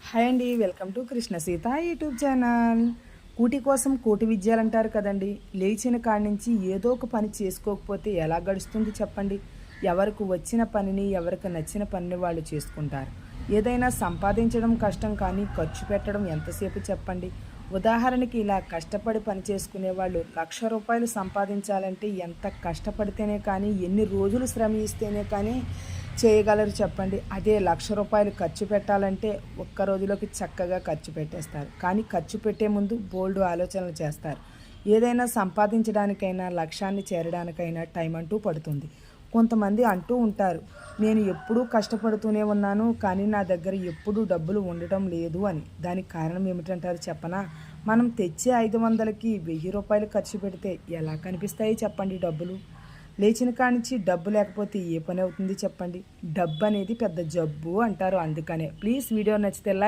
Hi అండి, welcome to Krishna Sita YouTube channel. కూటి కోసం కోటి విద్యలు అంటారు కదండి. లేచిన కాడి నుంచి ఏదో ఒక పని చేసుకోకపోతే ఎలా గడుస్తుంది చెప్పండి. ఎవరికి వచ్చిన పనిని, ఎవరికి నచ్చిన పనిని వాళ్ళు చేసుకుంటారు. ఏదైనా సంపాదించడం కష్టం, కానీ ఖర్చు పెట్టడం ఎంతసేపు చెప్పండి. ఉదాహరణకి ఇలా కష్టపడి పని చేసుకునే వాళ్ళు రూ. 1,00,000 సంపాదించాలంటే ఎంత కష్టపడితేనే కానీ, ఎన్ని రోజులు శ్రమిస్తేనే కానీ చేయగలరు చెప్పండి. అదే రూ. 1,00,000 ఖర్చు పెట్టాలంటే ఒక్క రోజులోకి చక్కగా ఖర్చు పెట్టేస్తారు. కానీ ఖర్చు పెట్టే ముందు బోల్డు ఆలోచనలు చేస్తారు. ఏదైనా సంపాదించడానికైనా, లక్ష్యాన్ని చేరడానికైనా టైం అంటూ పడుతుంది. కొంతమంది అంటూ ఉంటారు, నేను ఎప్పుడూ కష్టపడుతూనే ఉన్నాను, కానీ నా దగ్గర ఎప్పుడూ డబ్బులు ఉండటం లేదు అని. దానికి కారణం ఏమిటంటారు చెప్పనా? మనం తెచ్చే 500కి రూ. 1,000 ఖర్చు పెడితే ఎలా కనిపిస్తాయి చెప్పండి డబ్బులు. లేచిన కానించి డబ్బు లేకపోతే ఏ పని అవుతుంది చెప్పండి. డబ్బు అనేది పెద్ద జబ్బు అంటారు. అందుకనే ప్లీజ్ వీడియో నచ్చితే లైక్